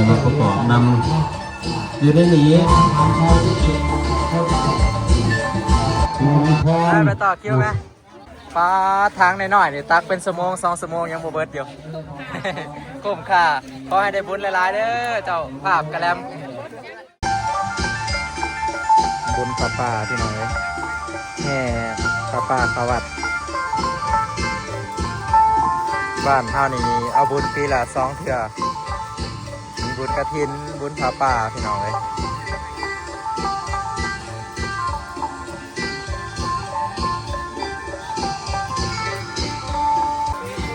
มาประกอบนำอยู่ในนี้ได้ไปต่อคิวไหมปลาทางหน่อยๆนี่ตักเป็นสมง2 ชั่วโมงยังบ่เบิดอยู่ คุ้มค่าขอให้ได้บุญหลายๆเด้อเจ้าภาพกระแลมบุญป่าที่หน่อยแห่ป่าสวัสดิ์บ้านเท่านี้เอาบุญปีละ2 เทื่อมีบุญกฐินบุญป่าพี่น้องเลย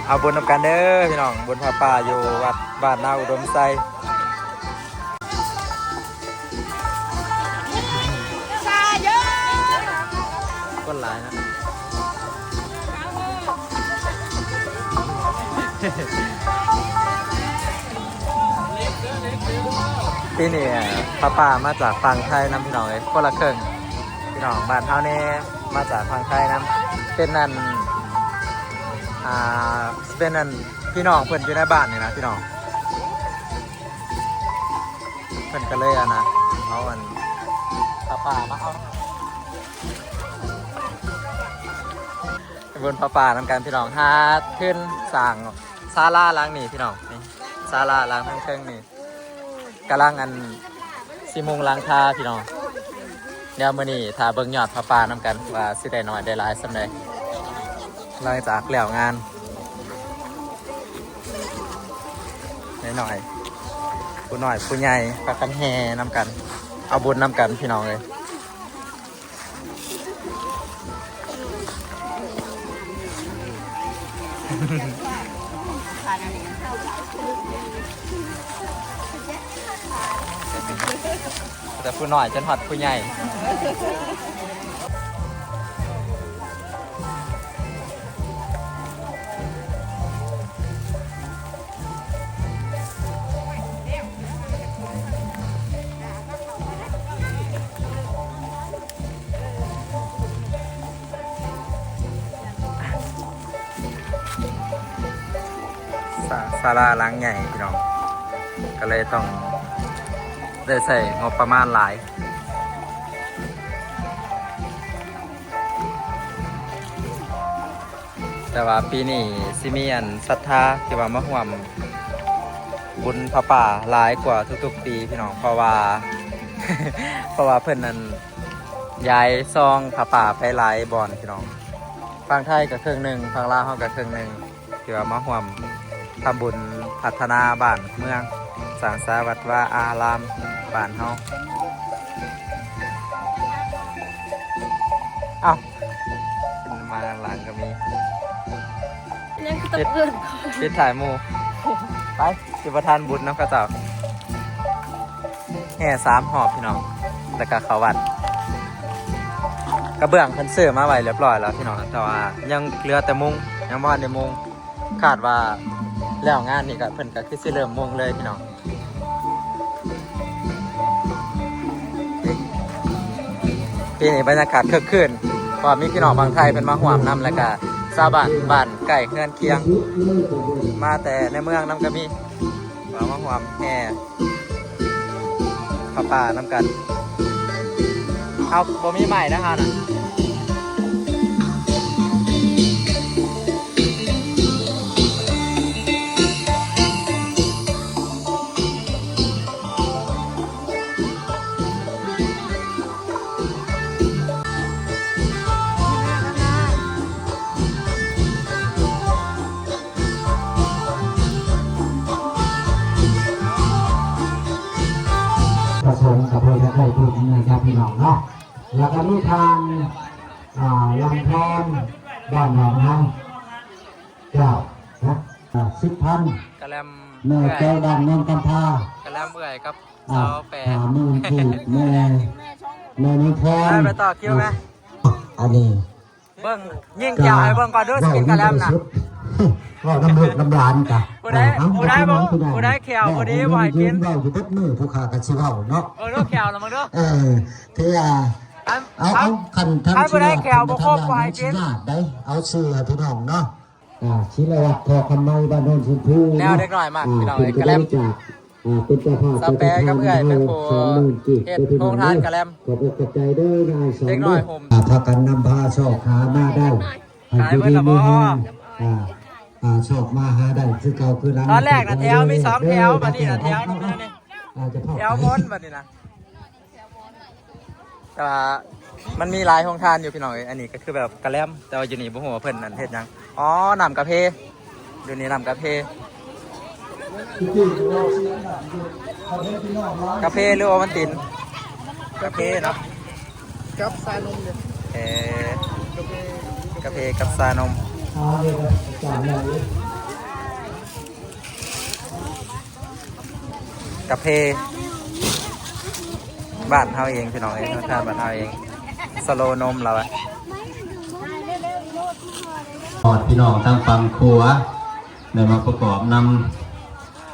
เอาบุญนำกันเด้อพี่น้องบุญป่าอยู่วัดบ้านนาอุดมไซก้นหลายนะ ที่นี่ป่ามาจากฝั่งไทยน้ำพี่น้องเลยคนละครึ่งพี่น้องบ้านเท่านี้มาจากฝั่งไทยน้ำเป็นนั่นเป็นนั่นพี่น้องเพิ่นอยู่ในบ้านนี่นะพี่น้องเพิ่นก็เลยนะเอาอันป่ามาเอาบนป่านำกันพี่น้องหาขึ้นสั่งศาลาล้างนี่พี่น้องนี่ศาลาล้างทั้งเครื่องนี่กำลังอันสิมุงล้างทาพี่น้องเดี๋ยวมื้อนี้ถ้าเบิ่งยอดป่านำกันว่าสิได้น้อยได้หลายส่ำใดหลังจากแล้วงานหน่อยผู้หน่อยผู้ใหญ่ปากกันแห่นำกันเอาบุญนำกันพี่น้องเลยแต่ผู้หน่อยจนหอดผู้ใหญ่ศาลาล้างใหญ่พี่น้องก็เลยต้องได้ใส่งบประมาณหลายแต่ว่าปีนี้สิมีอันศรัทธาที่ว่ามาร่วมบุญพระป่าหลายกว่าทุกๆปีพี่น้องเพราะว่า เพราะว่าเพิ่นนั้นย้ายซองพระป่าไปหลายบ่อนพี่น้องฝั่งไทยก็ครึ่งหนึ่งฝั่งลาวเขาก็ครึ่งหนึ่งที่ว่ามาร่วมทำบุญพัฒนาบ้านเมืองสร้างสาวัดว่าอารามบ้านเฮาเอ้ามาหลังก็มีปิดถ่ายหมู่ไปสิประทานบุญน้ำกระเจ้าแห่3 หอบพี่น้องแล้วก็เขาวัดกระเบื้องเพิ่นซื้อมาไว้เรียบร้อยแล้วพี่น้องแต่ว่ายังเหลือแต่มุงยังบ่ทันได้มุงคาดว่าแล้วงานนี่ก็เพิ่นก็คือสิเริ่มมุงเลยพี่น้องปีนี้บรรยากาศคึกคืนเพราะมีพี่น้องฝั่งไทยเป็นมาร่วมนำแล้วก็ชาวบ้านใกล้เฮือนเคียงมาแต่ในเมืองนำก็มีมาร่วมแห่ป่านำกันเอาบ่มีใหม่นะคะน่ะประสงค์กับเพื่อนจะได้พูดนะครับพี่น้องเนาะแล้วก็มีทางลำพอนบ้านหนองฮังเจ้านะ10,000กระแลมแม่แก้วดังนนกันทาก ระแลมเอื่อยครับ30,000ถูกแม่นิพนธ์ได้ไปต่อคิวไหมอันนี้เบิ้งยิ่งยาวให้เบิ้งก่อนด้วยสกินกระแลมนะก็น้ำเลือดน้ำร้านกะผู้ได้แขวผู้ดีบ่อยกินเราอยู่ตัดมือผู้ขากันชิวเอาเนาะลูกแขวนะมึงเด้อเทียเอาขันทั้งผู้ได้แขวบ่ครบบ่อยกินได้เอาชื่อพี่น้องเนาะชิลวัฒน์ทอคำไม้บ้านโนนชมพูแนวเด็กหน่อยมากพี่น้องกระแลม เป็นเจ้าภาพ สแปรกับเอื้อยเป็นผู้ 20,000 กีบ เฮ็ดโครงทานกะแลม ขอบคุณใจเด้อนายสอง เด็กน้อยผม พากันนำพาโชคหามาได้ ขายเบิดละบ่ โชคมาหาได้คือเก่าคือหลัง ตอนแรกนะแถวมี2แถวบัดนี้นะแถวนึงนี่ จะเข้า แถวมนบัดนี้นะแต่ว่ามันมีหลายโรงทานอยู่พี่น้องเอ้ยอันนี้ก็คือแบบกะแลมแต่ว่าอยู่นี่บ่ฮู้ว่าเพิ่นนั่นเฮ็ดหยังอ๋อน้ำกะเพอยู่นี่น้ำกะเพกะเพหรือโอวัลตินกะเพเนาะ กับซานมเนี่ย กะเพกับซานมกะเพบ้านเฮาเองพี่น้องเองทานบ้านเฮาเองสโลนมเราอะ พอดพี่น้องทางฝั่งครัวได้มาประกอบนำ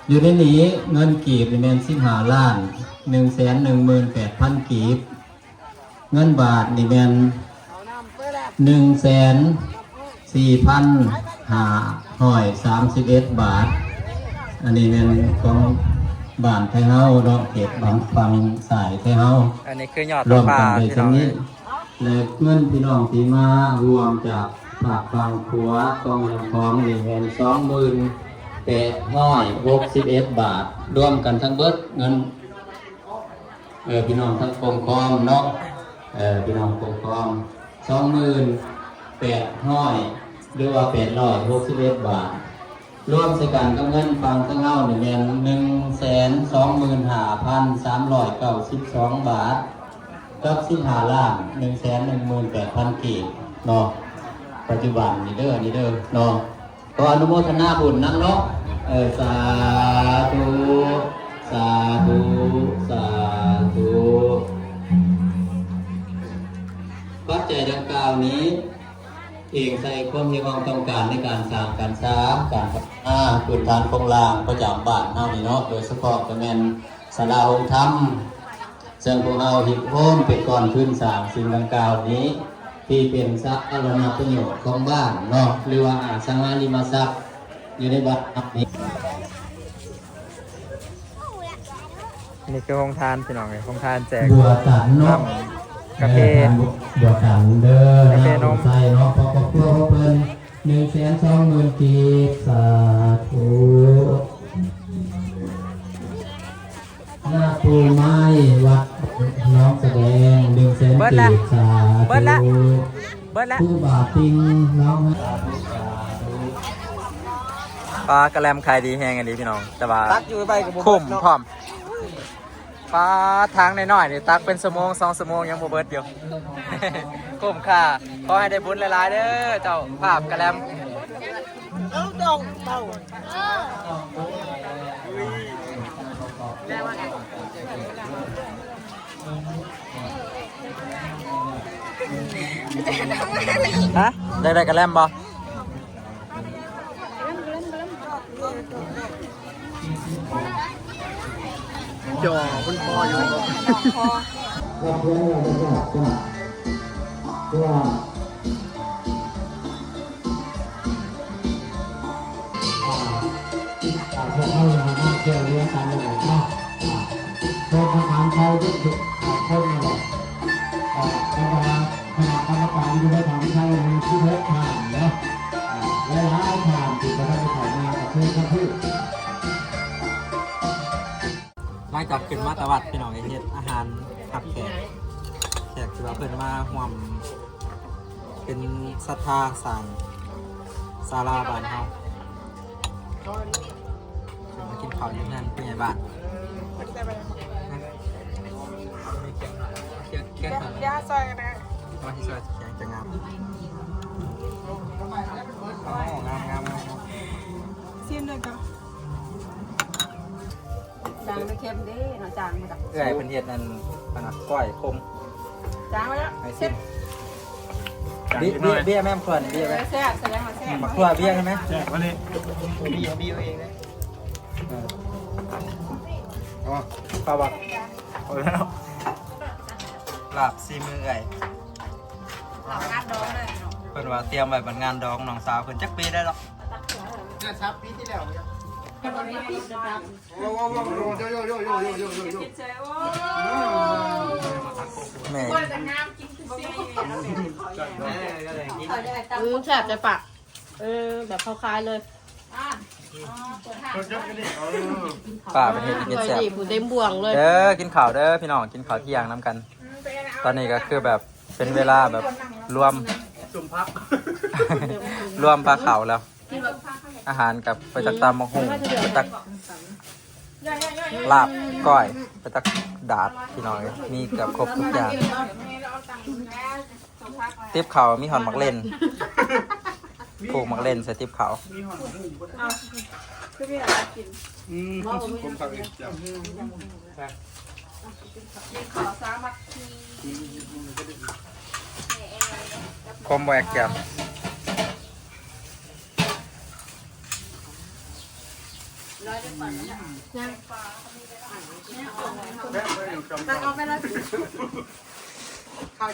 อยู่ในนี้เงินกีบในแมน15 ล้าน 118,000 กีบเงินบาทในแมน1,4,531 บาทอันนี้เป็นของบ้านไทเฮาเนาะเขตบางฟังสายไทเฮา อันนี้คือยอด รวม ปลา กันใน พี่น้ ชั้ อนง นี้และเงินพี่น้องที่มารวมจากฝากฟังครัวกองลำพองนี่เงิน28,861 บาทรวมกันทั้งเบิดเงินพี่น้องทั้งกรมคอมเนาะพี่น้องกรมคอม28,000หรือว่า861 บาทรวมใส่กันกับเงินฟังทั้งเฮานี่แม่น125,392 บาทกับ15 ล้าน 118,000 กีบเนาะปัจจุบันนี่เด้อเนาะขออนุโมทนาบุญนำเนาะสาธุสาธุสาธุปัจจัยดังกล่าวนี้เองใส่ความมีความต้องการในการสร้างการการพัฒนาพื้นฐานของรางประจำบ้านเฮานี่เนาะโดยเฉพาะก็แม่นศาลาองค์ธรรมซึ่งพวกเราหิบโฮมเป็นก่อนพื้นสร้างสิ่งดังกล่าวนี้ที่เป็นสาธารณประโยชน์ของบ้านเนาะหรือว่าอสังหาริมทรัพย์อยู่ในบ้านนี้ นี่คือโรงทานพี่น้องเลยโรงทานแจก บัวตันเนาะ กาแฟ บัวตันเด้อก าแฟนม ใส่เนาะพอครอบครัวเพิ่น120,000 กีบสาธุหน้าปูไม้วัดน้องแสดง100,000 กีบสา เบิดละ ธุ เบิดแล้ว ผู้บาติงน้อง ปลากระแลมขายดีแห้งอันนี้พี่น้องแต่ว่า ตักอยู่ไปกับบุ คุ้มพร้อมปลาทางน้อยๆนี่ตักเป็นชั่วโมง2 ชั่วโมงยังบ่เบิดอยู่ คุ้มค่าขอให้ได้บุญหลายๆเด้อเจ้าภาพกระแลม เอาดองเต่า ฮะได้กระแลมบ่ จ่อคุณพ่ออยู่ ก็เพื่อเราจะบอกว่าเพื่อพวกเราเนี่ยเกี่ยวเรื่องการเมืองเนาะโดยประการใช้ทุกคนเลยแต่ว่าคณะกรรมการที่ได้ทำใช้ในที่เล็กทานเนาะและหลายทานที่จะได้ถ่ายงานกับเพื่อนเพื่อน หลังจากขึ้นมาตะวัดพี่น้องเฮ็ดอาหารขับแขกที่ว่าเพิ่นมาห่วมเป็นศรัทธาสั่งศาลาบ้านเฮาเพิ่นมากินข้าวอยู่นั่นผู้ใหญ่บ้านเกี่ยวย าซอยกันนะ ว่าที่ช่วยแข็งจะงามงาม ซิมเลยก็ จางไม่เค็มดิเนาะจางมาจาก เอื้อยเพิ่นเฮ็ดนั่นขนาดก้อยคม จางมาแล้ว ให้ซิมเบี้ยแม่มควรเบี้ยไหม แซ่บแสดงว่าแซ่บ มักทั่วเบี้ยใช่ไหม วันนี้บีเองนะ ปลาบักลาบซีมือไก่ หลับงัดดองเลยเนาะ เพิ่นว่าเตรียมไว้บรรงานดองน้องสาวเพิ่นจักปีได้หรอก งานซับปีที่แล้ว แม่ แสบใจปากแบบคล้ายๆเลย ป้าไปเฮ็ดกินแซ่บ ผู้เต็มบ่วงเลย เด้อกินข้าวเด้อพี่น้องกินข้าวเที่ยงน้ำกัน ตอนนี้ก็คือแบบเป็นเวลาแบบรวม จุ่มพัก รวมปลาเขาแล้ว อาหารกับไปตักตำมะฮุ่งไปตักลาบก้อยไปตักดาดพี่น้องมีเกือบครบทุกอย่างติ๊บเขามีหอนมักเล่นผูกมักเล่นใส่ติ๊บเขา ผมขับเองจ้ะ คมแบกแกม แม่ไม่ยังจำ